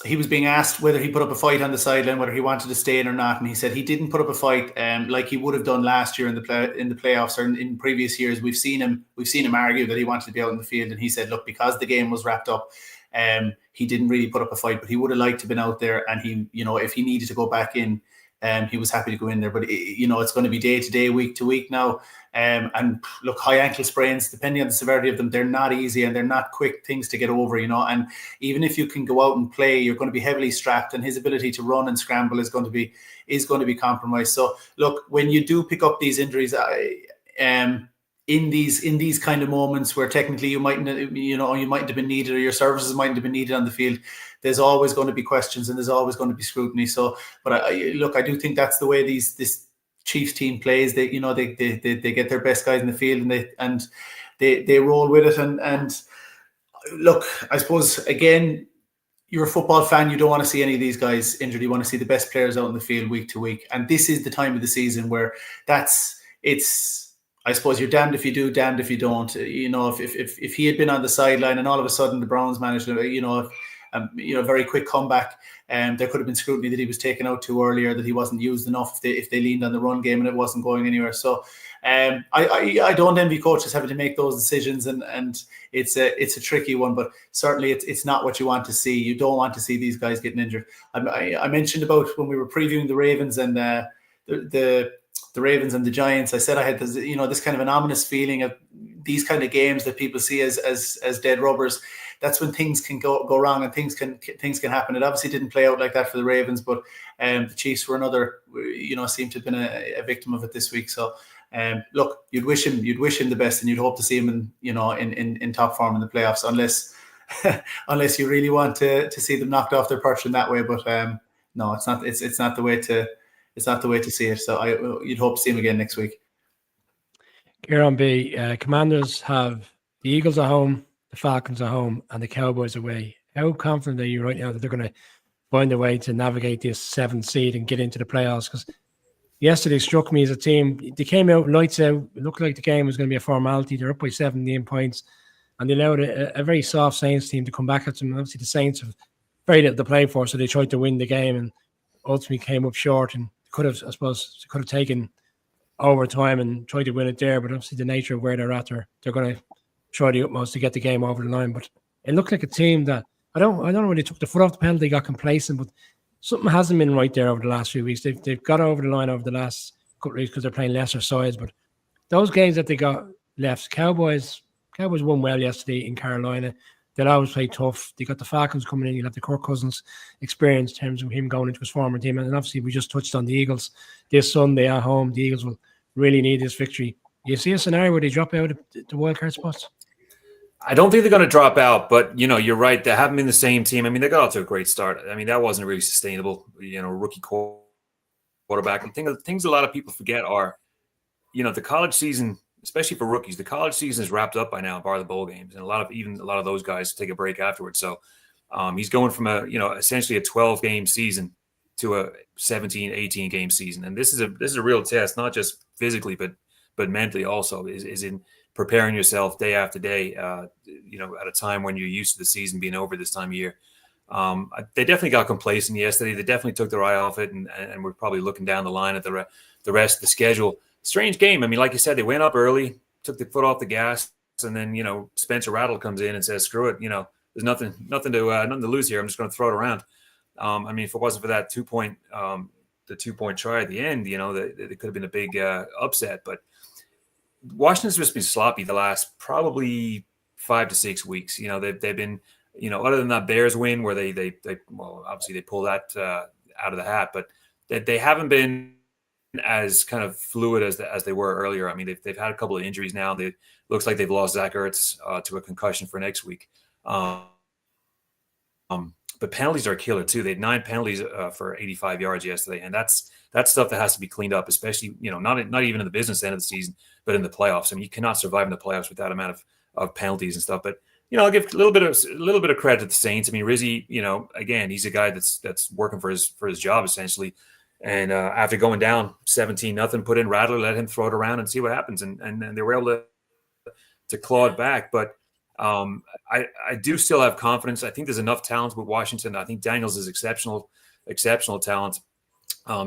he was being asked whether he put up a fight on the sideline, whether he wanted to stay in or not, and he said he didn't put up a fight like he would have done last year in the playoffs or in previous years. We've seen him argue that he wanted to be out in the field, and he said, look, because the game was wrapped up, he didn't really put up a fight, but he would have liked to have been out there, and he, if he needed to go back in, He was happy to go in there, but it's going to be day to day, week to week now. And look, high ankle sprains, depending on the severity of them, they're not easy and they're not quick things to get over, and even if you can go out and play, you're going to be heavily strapped, and his ability to run and scramble is going to be compromised. So look, when you do pick up these injuries, in these kind of moments where technically you mightn't have been needed, or your services mightn't have been needed on the field, there's always going to be questions and there's always going to be scrutiny. So, but I do think that's the way this Chiefs team plays. They get their best guys in the field and they roll with it. And look, I suppose again, you're a football fan, you don't want to see any of these guys injured. You want to see the best players out in the field week to week. And this is the time of the season where I suppose you're damned if you do, damned if you don't. If he had been on the sideline and all of a sudden the Browns managed a very quick comeback, there could have been scrutiny that he was taken out too earlier, that he wasn't used enough if they leaned on the run game and it wasn't going anywhere. So I don't envy coaches having to make those decisions, and it's a tricky one, but certainly it's not what you want to see. You don't want to see these guys getting injured. I mentioned about when we were previewing the Ravens and the Ravens and the Giants, I said I had this kind of an ominous feeling of these kind of games that people see as dead rubbers. That's when things can go wrong and things can happen. It obviously didn't play out like that for the Ravens, but the Chiefs were another, seemed to have been a victim of it this week. So look, you'd wish him the best, and you'd hope to see him in top form in the playoffs, unless you really want to see them knocked off their perch in that way. But no, it's not. It's not the way to. It's not the way to see it. So you'd hope to see him again next week. Kieran B, Commanders have the Eagles at home, the Falcons at home, and the Cowboys away. How confident are you right now that they're going to find a way to navigate this 7th seed and get into the playoffs? Because yesterday struck me as a team. They came out lights out. It looked like the game was going to be a formality. They're up by 17 points, and they allowed a very soft Saints team to come back at them. Obviously, the Saints have very little to play for, so they tried to win the game and ultimately came up short and could have taken overtime and tried to win it there. But obviously, the nature of where they're at, they're going to try the utmost to get the game over the line. But it looked like a team that I don't know when they took the foot off the pedal, they got complacent, but something hasn't been right there over the last few weeks. They've got over the line over the last couple of weeks because they're playing lesser sides. But those games that they got left, Cowboys won well yesterday in Carolina. They'll always play tough. They got the Falcons coming in. You'll have the Kirk Cousins experience in terms of him going into his former team. And obviously, we just touched on the Eagles this Sunday at home. The Eagles will really need this victory. You see a scenario where they drop out of the wildcard spots? I don't think they're going to drop out, but you're right. They haven't been the same team. I mean, they got off to a great start. I mean, that wasn't really sustainable. Rookie quarterback. And things a lot of people forget are, the college season, especially for rookies, the college season is wrapped up by now, bar the bowl games, and a lot of those guys take a break afterwards. So he's going from essentially a 12-game season to a 17, 18-game season, and this is a real test, not just physically but mentally also. Is in preparing yourself day after day, at a time when you're used to the season being over this time of year. They definitely got complacent yesterday. They definitely took their eye off it, and we're probably looking down the line at the rest of the schedule. Strange game. I mean, like you said, they went up early, took the foot off the gas, and then Spencer Rattle comes in and says, "Screw it, there's nothing to lose here. I'm just going to throw it around." I mean, if it wasn't for that 2-point try at the end, it could have been a big upset. But Washington's just been sloppy the last probably 5 to 6 weeks. They've been, other than that Bears win where they obviously they pull that out of the hat, but they haven't been as kind of fluid as they were earlier. I mean, they've had a couple of injuries now. It looks like they've lost Zach Ertz to a concussion for next week. But penalties are a killer too. They had 9 penalties for 85 yards yesterday, and that's stuff that has to be cleaned up, especially not even in the business end of the season, but in the playoffs. I mean, you cannot survive in the playoffs with that amount of penalties and stuff. But I'll give a little bit of credit to the Saints. I mean, Rizzi, again, he's a guy that's working for his job essentially. And after going down 17-0, put in Rattler, let him throw it around and see what happens, and they were able to claw it back. But I do still have confidence. I think there's enough talent with Washington. I think Daniels is exceptional talent.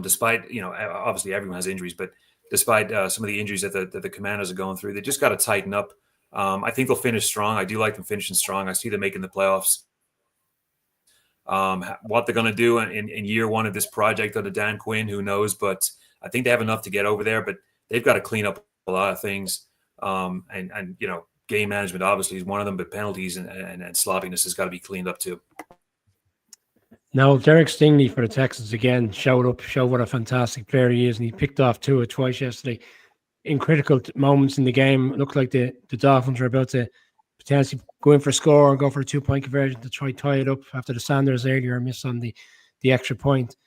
Despite obviously everyone has injuries, but despite some of the injuries that the Commanders are going through, they just got to tighten up. I think they'll finish strong. I do like them finishing strong. I see them making the playoffs. What they're going to do in year one of this project under Dan Quinn, who knows? But I think they have enough to get over there. But they've got to clean up a lot of things. And game management obviously is one of them, but penalties and sloppiness has got to be cleaned up too. Now, Derek Stingley for the Texans again showed what a fantastic player he is, and he picked off Tua twice yesterday in critical moments in the game. It looked like the Dolphins were about to potentially go in for a score or go for a 2-point conversion to try tie it up after the Sanders earlier miss on the extra point.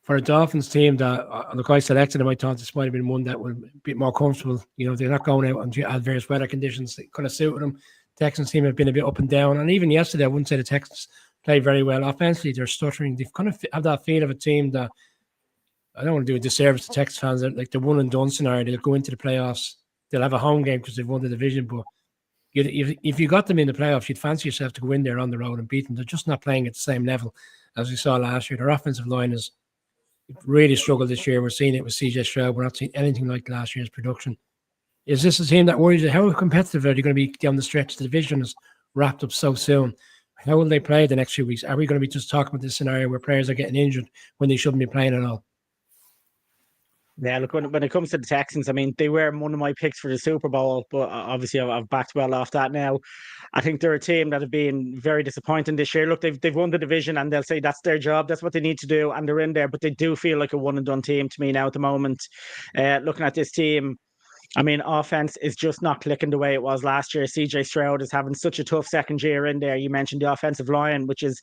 For a Dolphins team that, look, I selected them, I thought this might have been one that would be a bit more comfortable. They're not going out on adverse weather conditions that could have suited them. Texans team have been a bit up and down, and even yesterday, I wouldn't say the Texans played very well. Offensively, they're stuttering. They've kind of have that feel of a team that, I don't want to do a disservice to Texas fans, like the one and done scenario. They'll go into the playoffs. They'll have a home game because they've won the division, but if you got them in the playoffs, you'd fancy yourself to go in there on the road and beat them. They're just not playing at the same level as we saw last year. Their offensive line has really struggled this year. We're seeing it with CJ Stroud. We're not seeing anything like last year's production. Is this a team that worries you? How competitive are they going to be down the stretch? The division is wrapped up so soon. How will they play the next few weeks? Are we going to be just talking about this scenario where players are getting injured when they shouldn't be playing at all? Yeah, look, when it comes to the Texans, I mean, they were one of my picks for the Super Bowl, but obviously I've backed well off that now. I think they're a team that have been very disappointing this year. Look, they've won the division and they'll say that's their job. That's what they need to do. And they're in there, but they do feel like a one and done team to me now at the moment. Looking at this team, I mean, offense is just not clicking the way it was last year. CJ Stroud is having such a tough second year in there. You mentioned the offensive line, which is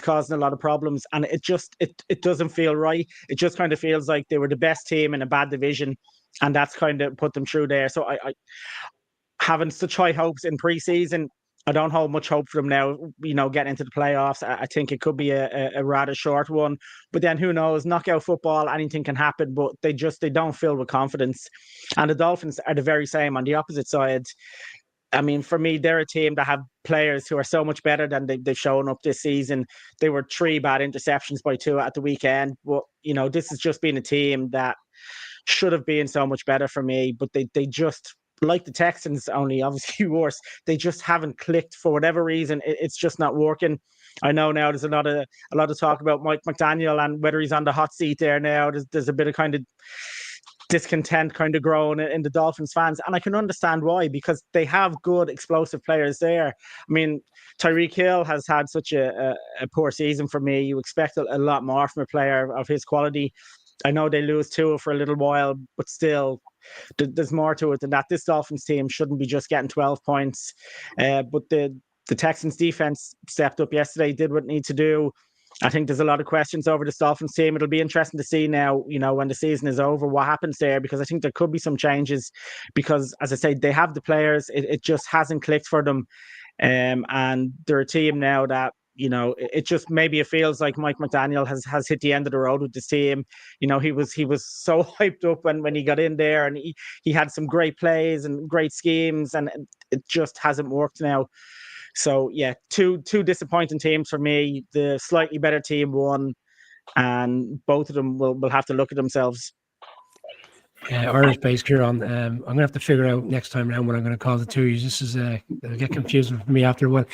causing a lot of problems. And it doesn't feel right. It just kind of feels like they were the best team in a bad division. And that's kind of put them through there. So I having such high hopes in preseason, I don't hold much hope for them now, getting into the playoffs. I think it could be a rather short one. But then who knows? Knockout football, anything can happen, but they don't fill with confidence. And the Dolphins are the very same on the opposite side. I mean, for me, they're a team that have players who are so much better than they've shown up this season. They were 3 bad interceptions by Tua at the weekend. But, this has just been a team that should have been so much better for me, but they just, like the Texans, only obviously worse, they just haven't clicked for whatever reason. It's just not working. I know now there's a lot of talk about Mike McDaniel and whether he's on the hot seat there now. There's a bit of kind of discontent kind of growing in the Dolphins fans, and I can understand why, because they have good explosive players there. I mean, Tyreek Hill has had such a poor season for me. You expect a lot more from a player of his quality. I know they lose Tua for a little while, but still, there's more to it than that. This Dolphins team shouldn't be just getting 12 points. But the Texans defense stepped up yesterday, did what it needed to do. I think there's a lot of questions over this Dolphins team. It'll be interesting to see now, when the season is over, what happens there, because I think there could be some changes because, as I say, they have the players. It just hasn't clicked for them. And they're a team now that, it just maybe it feels like Mike McDaniel has hit the end of the road with this team. He was so hyped up when he got in there, and he had some great plays and great schemes, and it just hasn't worked now. So yeah, two disappointing teams for me. The slightly better team won, and both of them will have to look at themselves. Irish-based Kieran. I'm going to have to figure out next time around what I'm going to call the two. This is it'll get confusing for me after a while.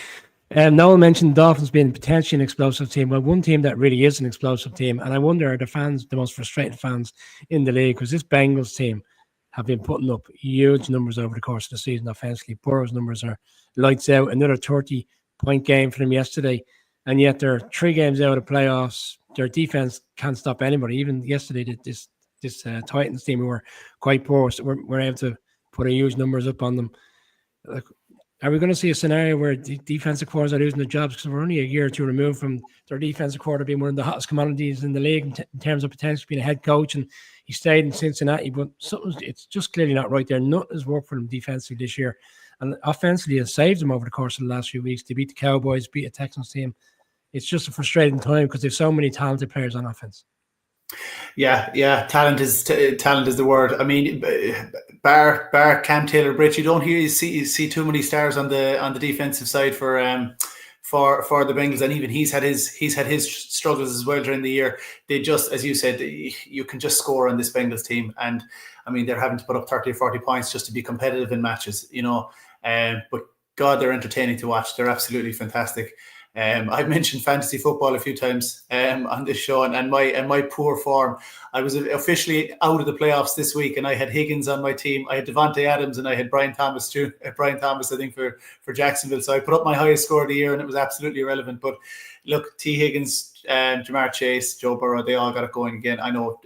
Noel mentioned Dolphins being potentially an explosive team. Well, one team that really is an explosive team, and I wonder, are the fans the most frustrated fans in the league? Because this Bengals team have been putting up huge numbers over the course of the season offensively. Burrow's numbers are lights out. Another 30-point game for them yesterday, and yet they're 3 games out of the playoffs. Their defense can't stop anybody. Even yesterday, this Titans team, who were quite poor, so we're able to put a huge numbers up on them. Are we going to see a scenario where defensive coordinators are losing their jobs because we're only a year or two removed from their defensive coordinator being one of the hottest commodities in the league in terms of potentially being a head coach, and he stayed in Cincinnati, but it's just clearly not right there. Nothing has worked for them defensively this year, and offensively has saved them over the course of the last few weeks. They beat the Cowboys, beat a Texans team. It's just a frustrating time because there's so many talented players on offense. Yeah. Talent is the word. I mean, bar Cam Taylor-Britt, you don't see too many stars on the defensive side for the Bengals, and even he's had his struggles as well during the year. They just, as you said, you can just score on this Bengals team, and I mean they're having to put up 30 or 40 points just to be competitive in matches, but God, they're entertaining to watch. They're absolutely fantastic. I've mentioned fantasy football a few times on this show, and my poor form. I was officially out of the playoffs this week, and I had Higgins on my team. I had Devontae Adams, and I had Brian Thomas, I think, for Jacksonville. So I put up my highest score of the year, and it was absolutely irrelevant. But look, T. Higgins, Jamar Chase, Joe Burrow, they all got it going again. I know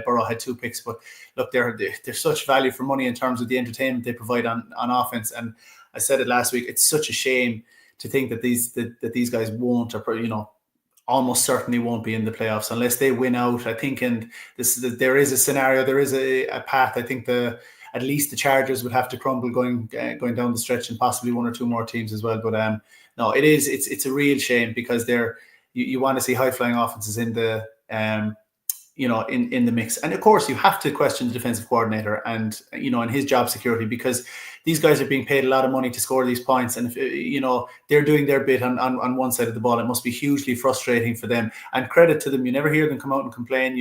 Burrow had 2 picks, but look, they're such value for money in terms of the entertainment they provide on offense. And I said it last week, it's such a shame to think that these guys won't, or almost certainly won't be in the playoffs unless they win out. I think, and there is a scenario, there is a path. I think at least the Chargers would have to crumble going down the stretch, and possibly 1 or 2 more teams as well. But no, it's a real shame, because you want to see high flying offenses in the in the mix. And of course, you have to question the defensive coordinator and his job security, because these guys are being paid a lot of money to score these points. And if they're doing their bit on one side of the ball, it must be hugely frustrating for them. And credit to them, you never hear them come out and complain.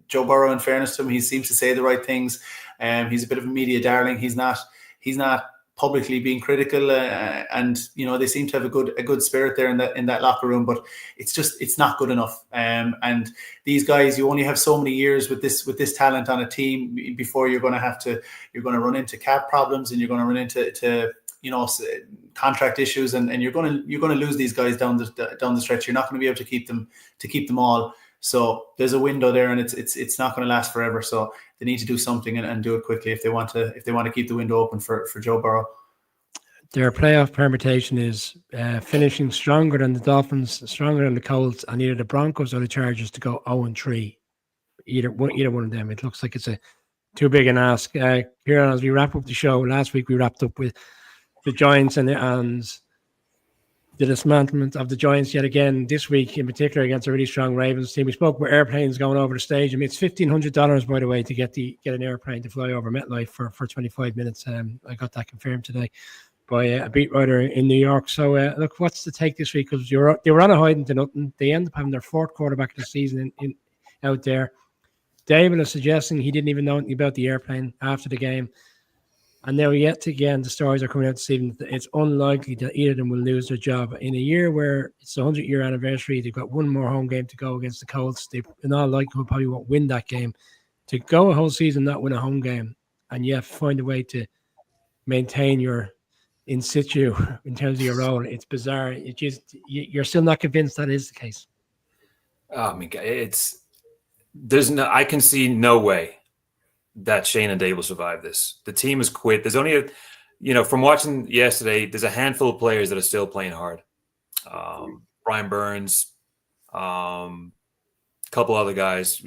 Joe Burrow, in fairness to him, he seems to say the right things. He's a bit of a media darling. He's not publicly being critical, and they seem to have a good spirit there in that locker room, but it's not good enough. And these guys, you only have so many years with this talent on a team before you're going to run into cap problems, and you're going to run into contract issues, and you're going to lose these guys down the stretch. You're not going to be able to keep them all. So there's a window there, and it's not going to last forever. So they need to do something and do it quickly if they want to keep the window open for Joe Burrow. Their playoff permutation is finishing stronger than the Dolphins, stronger than the Colts, and either the Broncos or the Chargers to go 0-3. Either one of them. It looks like it's too big an ask. Here, as we wrap up the show, last week we wrapped up with the Giants and the dismantlement of the Giants yet again this week, in particular against a really strong Ravens team. We spoke about airplanes going over the stage. I mean, it's $1,500, by the way, to get an airplane to fly over MetLife for 25 minutes. I got that confirmed today by a beat writer in New York. So, look, what's the take this week? Because they were on a hiding to nothing. They end up having their 4th quarterback of the season out there. David is suggesting he didn't even know anything about the airplane after the game. And now yet again, the stories are coming out this evening that it's unlikely that either of them will lose their job. In a year where it's the 100-year anniversary, they've got 1 more home game to go against the Colts. They, in all likelihood, probably won't win that game. To go a whole season not win a home game, and yet find a way to maintain your in situ in terms of your role, it's bizarre. You're still not convinced that is the case. Oh my God, I can see no way that Shane and Dave will survive this. The team has quit. There's only from watching yesterday, there's a handful of players that are still playing hard. Brian Burns, a couple other guys,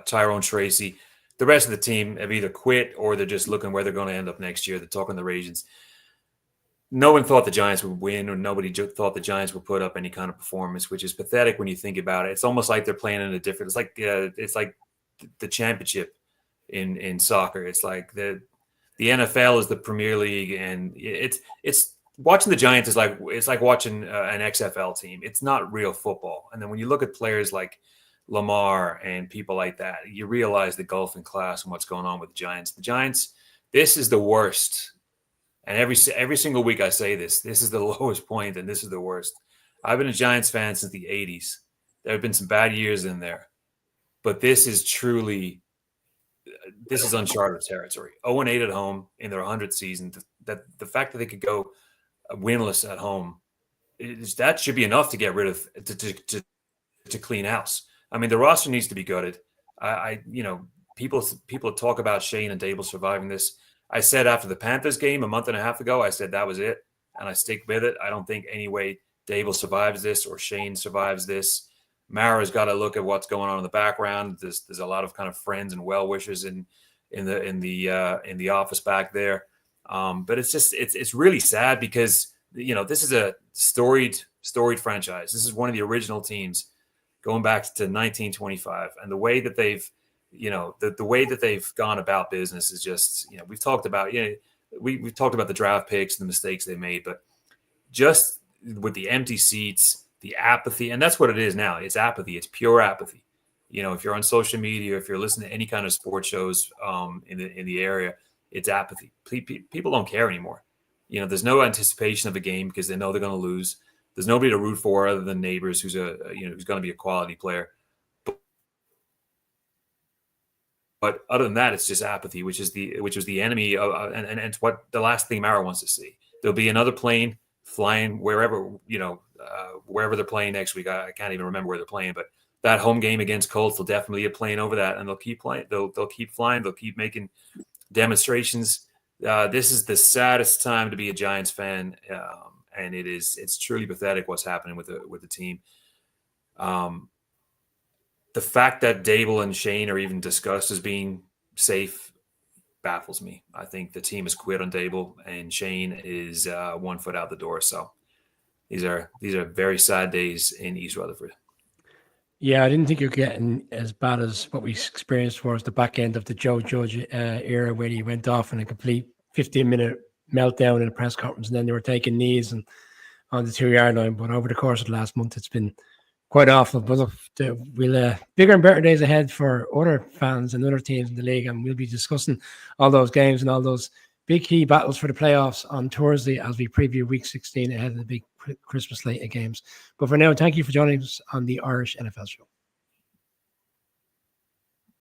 Tyrone Tracy. The rest of the team have either quit or they're just looking where they're going to end up next year. They're talking the regions. No one thought the Giants would win, or nobody thought the Giants would put up any kind of performance, which is pathetic when you think about it. It's almost like they're playing in a different. It's like the championship in soccer. It's like the NFL is the Premier League, and it's watching the Giants is like watching an XFL team. It's not real football. And then when you look at players like Lamar and people like that, you realize the gulf in class and what's going on with the Giants. The Giants, this is the worst. And every single week I say this is the lowest point, and this is the worst. I've been a Giants fan since the 80s. There have been some bad years in there, but this is uncharted territory. 0-8 at home in their 100th season. That the fact that they could go winless at home, that should be enough to get rid of to clean house. I mean, the roster needs to be gutted. People talk about Shane and Dable surviving this. I said after the Panthers game a month and a half ago, I said that was it, and I stick with it. I don't think any way Dable survives this or Shane survives this. Mara's got to look at what's going on in the background. There's a lot of kind of friends and well wishers in the office back there. But it's really sad because this is a storied franchise. This is one of the original teams going back to 1925, and the way that they've the way that they've gone about business is just we've talked about we've talked about the draft picks and the mistakes they made, but just with the empty seats. The apathy, and that's what it is now. It's apathy. It's pure apathy. If you're on social media, if you're listening to any kind of sports shows in the area, it's apathy. People don't care anymore. There's no anticipation of a game because they know they're going to lose. There's nobody to root for other than Neighbors, who's who's going to be a quality player. But other than that, it's just apathy, which is the enemy of, and it's what the last thing Mara wants to see. There'll be another plane flying wherever wherever they're playing next week. I can't even remember where they're playing, but that home game against Colts, they'll definitely be a plane over that, and they'll keep playing. They'll keep flying. They'll keep making demonstrations. This is the saddest time to be a Giants fan, and it's truly pathetic what's happening with the team. The fact that Dable and Shane are even discussed as being safe baffles me. I think the team has quit on Dable, and Shane is 1 foot out the door. So these are very sad days in East Rutherford. Yeah, I didn't think you're getting as bad as what we experienced towards the back end of the Joe Judge era, where he went off in a complete 15-minute meltdown in a press conference, and then they were taking knees and on the 2-yard line. But over the course of the last month, it's been quite awful. But look, we'll bigger and better days ahead for other fans and other teams in the league, and we'll be discussing all those games and all those big key battles for the playoffs on Thursday as we preview Week 16 ahead of the big Christmas slate of games. But for now, thank you for joining us on the Irish NFL Show.